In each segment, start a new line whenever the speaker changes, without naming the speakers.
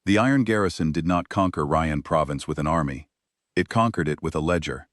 The Iron Garrison did not conquer Ryan Province with an army. It conquered it with a ledger.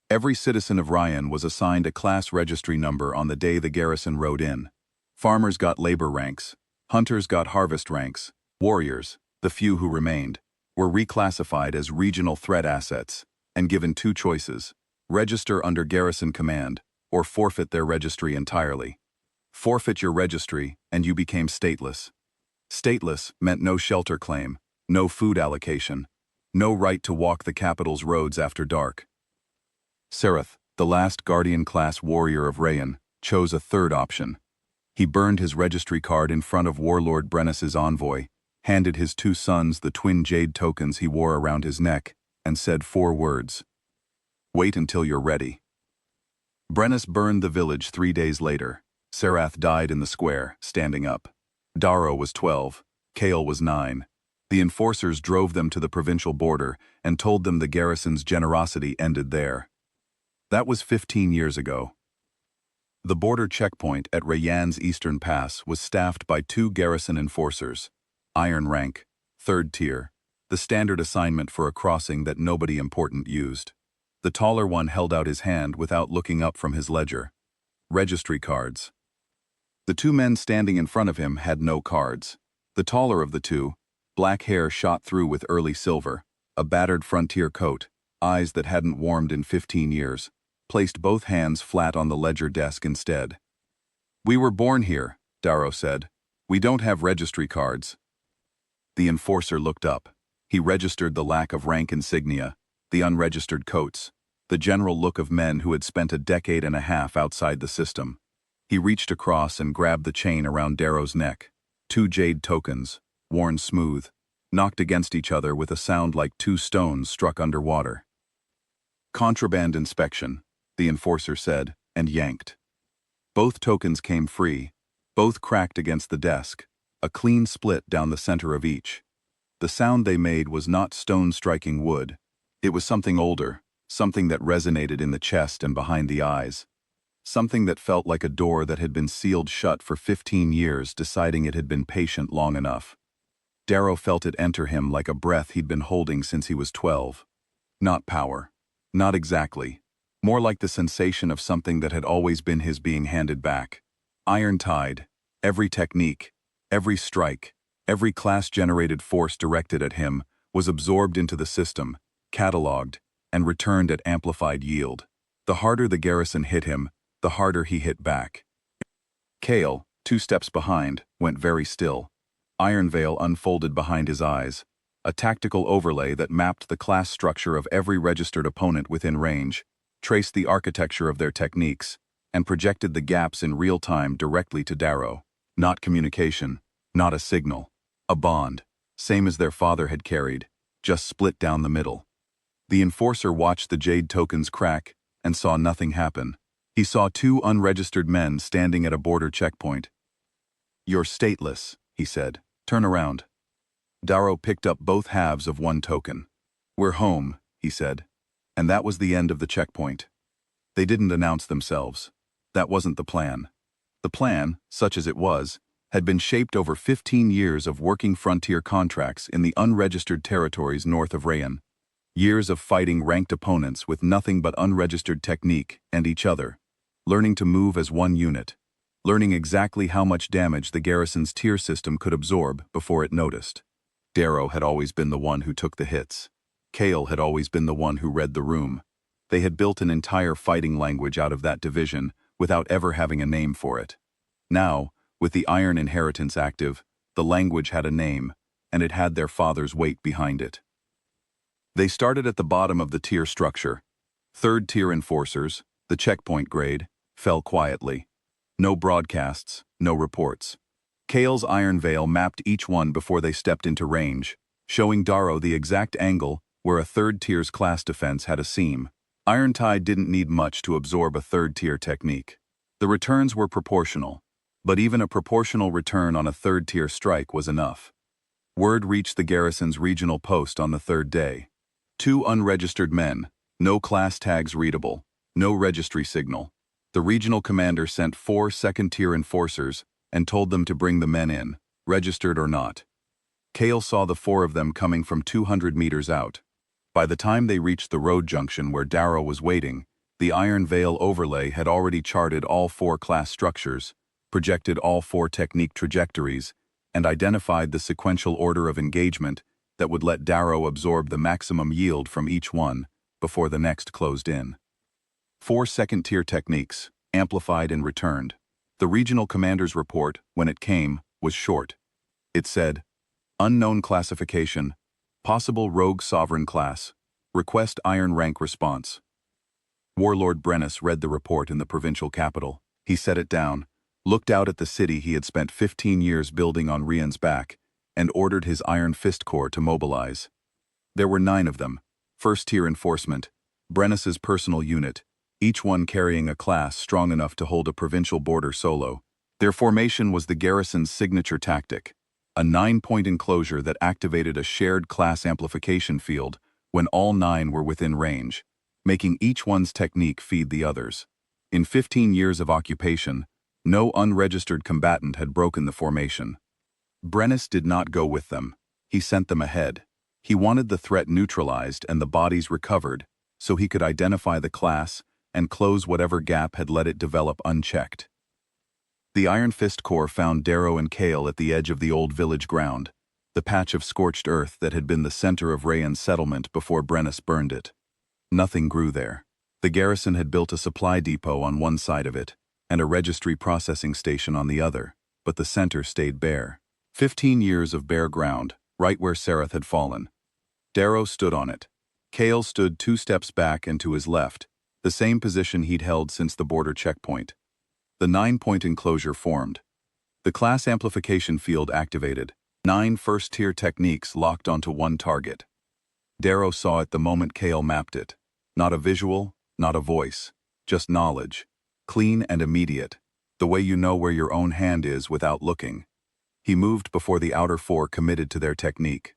Every citizen of Ryan was assigned a class registry number on the day the garrison rode in. Farmers got labor ranks. Hunters got harvest ranks. Warriors, the few who remained, were reclassified as regional threat assets and given two choices: register under garrison command or forfeit their registry entirely. Forfeit your registry and you became stateless. Stateless meant no shelter claim, no food allocation, no right to walk the capital's roads after dark. Sereth, the last Guardian-class warrior of Rayan, chose a third option. He burned his registry card in front of Warlord Brennus's envoy, handed his two sons the twin jade tokens he wore around his neck, and said 4 words. Wait until you're ready. Brennus burned the village 3 days later. Sereth died in the square, standing up. Darrow was 12. Kale was 9. The enforcers drove them to the provincial border and told them the garrison's generosity ended there. That was 15 years ago. The border checkpoint at Rayan's Eastern Pass was staffed by 2 garrison enforcers. Iron rank, 3rd tier, the standard assignment for a crossing that nobody important used. The taller one held out his hand without looking up from his ledger. Registry cards. The 2 men standing in front of him had no cards. The taller of the 2, black hair shot through with early silver, a battered frontier coat, eyes that hadn't warmed in 15 years, placed both hands flat on the ledger desk instead. We were born here, Darrow said. We don't have registry cards. The enforcer looked up. He registered the lack of rank insignia, the unregistered coats, the general look of men who had spent a decade and a half outside the system. He reached across and grabbed the chain around Darrow's neck. 2 jade tokens, worn smooth, knocked against each other with a sound like 2 stones struck underwater. Contraband inspection, the enforcer said, and yanked. Both tokens came free, both cracked against the desk, a clean split down the center of each. The sound they made was not stone striking wood. It was something older, something that resonated in the chest and behind the eyes. Something that felt like a door that had been sealed shut for 15 years, deciding it had been patient long enough. Darrow felt it enter him like a breath he'd been holding since he was 12. Not power. Not exactly. More like the sensation of something that had always been his being handed back. Iron tide. Every technique, every strike, every class-generated force directed at him was absorbed into the system, cataloged, and returned at amplified yield. The harder the garrison hit him, the harder he hit back. Kale, 2 steps behind, went very still. Iron veil unfolded behind his eyes, a tactical overlay that mapped the class structure of every registered opponent within range, traced the architecture of their techniques, and projected the gaps in real time directly to Darrow. Not communication, not a signal, a bond, same as their father had carried, just split down the middle. The enforcer watched the jade tokens crack and saw nothing happen. He saw 2 unregistered men standing at a border checkpoint. You're stateless, he said. Turn around. Darrow picked up both halves of 1 token. We're home, he said. And that was the end of the checkpoint. They didn't announce themselves. That wasn't the plan. The plan, such as it was, had been shaped over 15 years of working frontier contracts in the unregistered territories north of Rayan. Years of fighting ranked opponents with nothing but unregistered technique and each other, learning to move as one unit, learning exactly how much damage the garrison's tier system could absorb before it noticed. Darrow had always been the one who took the hits. Kale had always been the one who read the room. They had built an entire fighting language out of that division without ever having a name for it. Now, with the Iron Inheritance active, the language had a name, and it had their father's weight behind it. They started at the bottom of the tier structure. 3rd tier enforcers, the checkpoint grade, fell quietly. No broadcasts, no reports. Kale's iron veil mapped each one before they stepped into range, showing Darrow the exact angle where a 3rd tier's class defense had a seam. Iron Tide didn't need much to absorb a 3rd tier technique. The returns were proportional, but even a proportional return on a 3rd tier strike was enough. Word reached the garrison's regional post on the 3rd day. 2 unregistered men, no class tags readable, no registry signal. The regional commander sent 4 2nd-tier enforcers and told them to bring the men in, registered or not. Kale saw the four of them coming from 200 meters out. By the time they reached the road junction where Darrow was waiting, the Iron Veil overlay had already charted all four class structures, projected all four technique trajectories, and identified the sequential order of engagement that would let Darrow absorb the maximum yield from each one before the next closed in. 4 second-tier techniques, amplified and returned. The regional commander's report, when it came, was short. It said, "Unknown classification, possible rogue sovereign class, request iron rank response." Warlord Brennus read the report in the provincial capital. He set it down, looked out at the city he had spent 15 years building on Rian's back, and ordered his Iron Fist Corps to mobilize. There were 9 of them, first-tier enforcement, Brennus's personal unit, each one carrying a class strong enough to hold a provincial border solo. Their formation was the garrison's signature tactic, a 9-point enclosure that activated a shared class amplification field when all 9 were within range, making each one's technique feed the others. In 15 years of occupation, no unregistered combatant had broken the formation. Brennus did not go with them. He sent them ahead. He wanted the threat neutralized and the bodies recovered so he could identify the class and close whatever gap had let it develop unchecked. The Iron Fist Corps found Darrow and Kale at the edge of the old village ground, the patch of scorched earth that had been the center of Rayan's settlement before Brennus burned it. Nothing grew there. The garrison had built a supply depot on one side of it, and a registry processing station on the other, but the center stayed bare. 15 years of bare ground, right where Sarath had fallen. Darrow stood on it. Kale stood 2 steps back and to his left, the same position he'd held since the border checkpoint. The 9-point enclosure formed. The class amplification field activated. 9 first-tier techniques locked onto one target. Darrow saw it the moment Kale mapped it. Not a visual, not a voice, just knowledge. Clean and immediate, the way you know where your own hand is without looking. He moved before the outer 4 committed to their technique.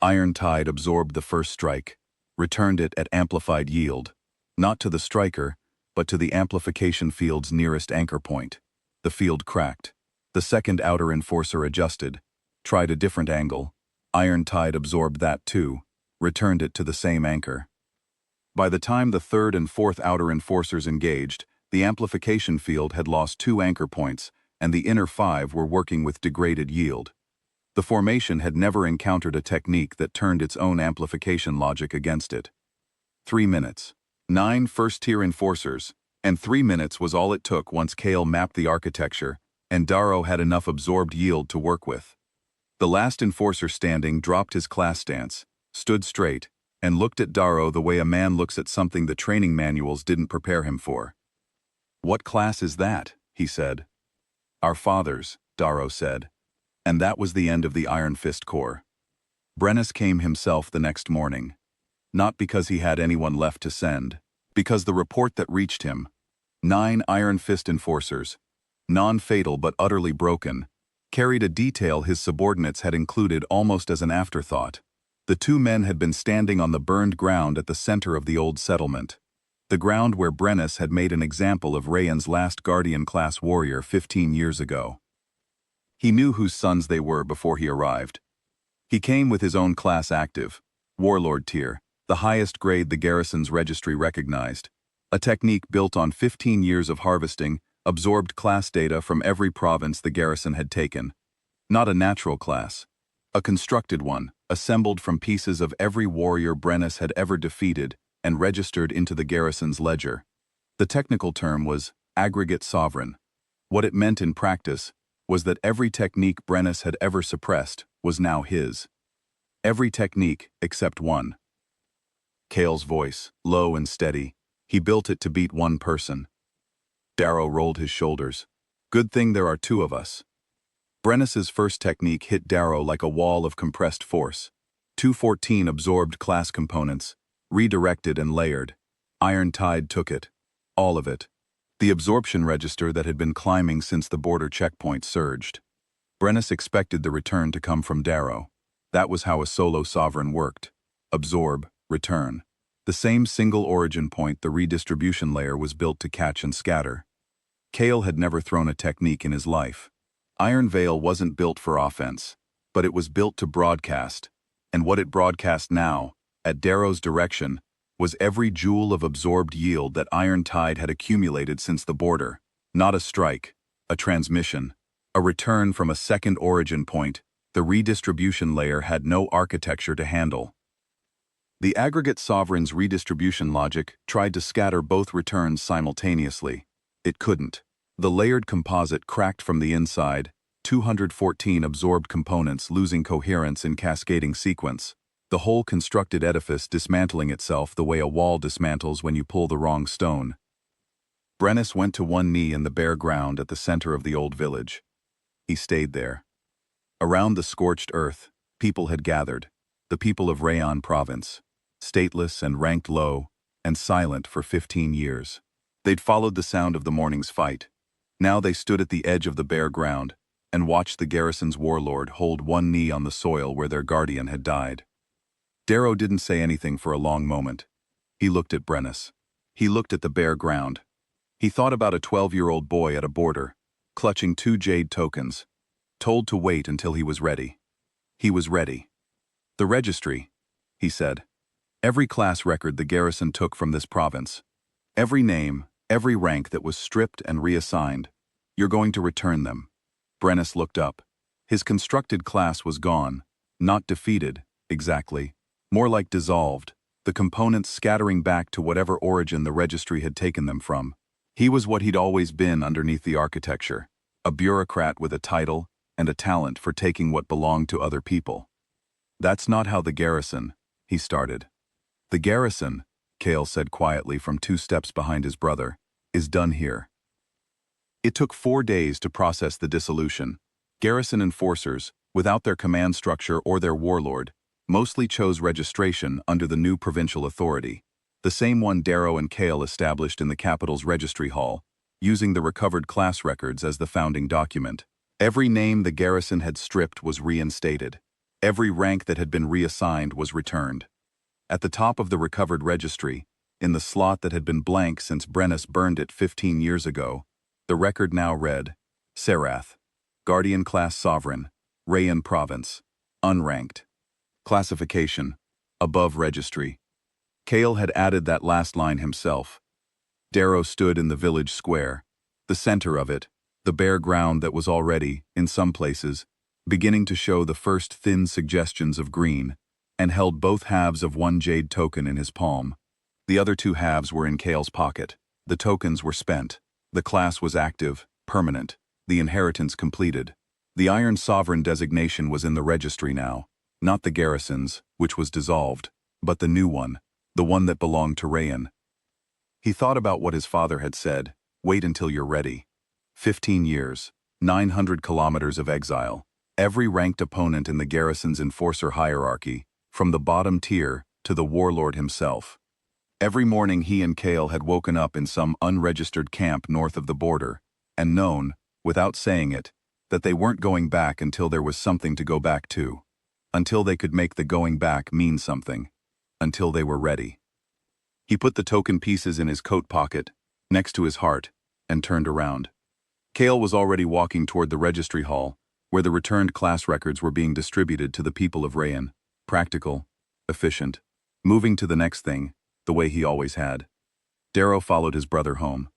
Iron Tide absorbed the first strike, returned it at amplified yield, not to the striker, but to the amplification field's nearest anchor point. The field cracked. The second outer enforcer adjusted, tried a different angle. Iron Tide absorbed that too, returned it to the same anchor. By the time the third and fourth outer enforcers engaged, the amplification field had lost 2 anchor points, and the inner 5 were working with degraded yield. The formation had never encountered a technique that turned its own amplification logic against it. 3 minutes. 9 first-tier enforcers, and 3 minutes was all it took once Kale mapped the architecture, and Darrow had enough absorbed yield to work with. The last enforcer standing dropped his class stance, stood straight, and looked at Darrow the way a man looks at something the training manuals didn't prepare him for. "What class is that?" he said. "Our fathers," Darrow said. And that was the end of the Iron Fist Corps. Brennus came himself the next morning. Not because he had anyone left to send, because the report that reached him, 9 Iron Fist enforcers, non-fatal but utterly broken, carried a detail his subordinates had included almost as an afterthought. The 2 men had been standing on the burned ground at the center of the old settlement, the ground where Brennus had made an example of Rayan's last Guardian-class warrior 15 years ago. He knew whose sons they were before he arrived. He came with his own class active, warlord tier, the highest grade the garrison's registry recognized, a technique built on 15 years of harvesting, absorbed class data from every province the garrison had taken. Not a natural class, a constructed one, assembled from pieces of every warrior Brennus had ever defeated and registered into the garrison's ledger. The technical term was aggregate sovereign. What it meant in practice was that every technique Brennus had ever suppressed was now his. Every technique except one. Kale's voice, low and steady. He built it to beat one person. Darrow rolled his shoulders. Good thing there are 2 of us. Brennus's first technique hit Darrow like a wall of compressed force. 214 absorbed class components, redirected and layered. Iron Tide took it. All of it. The absorption register that had been climbing since the border checkpoint surged. Brennus expected the return to come from Darrow. That was how a solo sovereign worked. Absorb, return. The same single origin point the redistribution layer was built to catch and scatter. Kale had never thrown a technique in his life. Iron Veil wasn't built for offense. but it was built to broadcast. And what it broadcast now, at Darrow's direction, was every joule of absorbed yield that Iron Tide had accumulated since the border. Not a strike, a transmission, a return from a second origin point. The redistribution layer had no architecture to handle. The aggregate sovereign's redistribution logic tried to scatter both returns simultaneously. It couldn't. The layered composite cracked from the inside, 214 absorbed components losing coherence in cascading sequence, the whole constructed edifice dismantling itself the way a wall dismantles when you pull the wrong stone. Brennus went to one knee in the bare ground at the center of the old village. He stayed there. Around the scorched earth, people had gathered, the people of Rayon province, stateless and ranked low, and silent for 15 years. They'd followed the sound of the morning's fight. Now they stood at the edge of the bare ground and watched the garrison's warlord hold one knee on the soil where their guardian had died. Darrow didn't say anything for a long moment. He looked at Brennus. He looked at the bare ground. He thought about a 12-year-old boy at a border, clutching 2 jade tokens, told to wait until he was ready. He was ready. The registry, he said. Every class record the garrison took from this province. Every name, every rank that was stripped and reassigned. You're going to return them. Brennus looked up. His constructed class was gone. Not defeated, exactly. More like dissolved, the components scattering back to whatever origin the registry had taken them from. He was what he'd always been underneath the architecture, a bureaucrat with a title and a talent for taking what belonged to other people. That's not how the garrison, he started. The garrison, Cale said quietly from 2 steps behind his brother, is done here. It took 4 days to process the dissolution. Garrison enforcers, without their command structure or their warlord, mostly chose registration under the new provincial authority, the same one Darrow and Cale established in the capital's registry hall, using the recovered class records as the founding document. Every name the garrison had stripped was reinstated. Every rank that had been reassigned was returned. At the top of the recovered registry, in the slot that had been blank since Brennus burned it 15 years ago, the record now read, Serath, Guardian Class Sovereign, Rayon Province, Unranked. Classification, above registry. Cale had added that last line himself. Darrow stood in the village square, the center of it, the bare ground that was already, in some places, beginning to show the first thin suggestions of green, and held both halves of 1 jade token in his palm. The other 2 halves were in Cale's pocket. The tokens were spent. The class was active, permanent, the inheritance completed. The Iron Sovereign designation was in the registry now, not the garrison's, which was dissolved, but the new one, the one that belonged to Rayon. He thought about what his father had said, wait until you're ready. 15 years, 900 kilometers of exile, every ranked opponent in the garrison's enforcer hierarchy, from the bottom tier to the warlord himself. Every morning he and Cale had woken up in some unregistered camp north of the border, and known, without saying it, that they weren't going back until there was something to go back to. Until they could make the going back mean something. Until they were ready. He put the token pieces in his coat pocket, next to his heart, and turned around. Cale was already walking toward the registry hall, where the returned class records were being distributed to the people of Rayon. Practical, efficient, moving to the next thing, the way he always had. Darrow followed his brother home.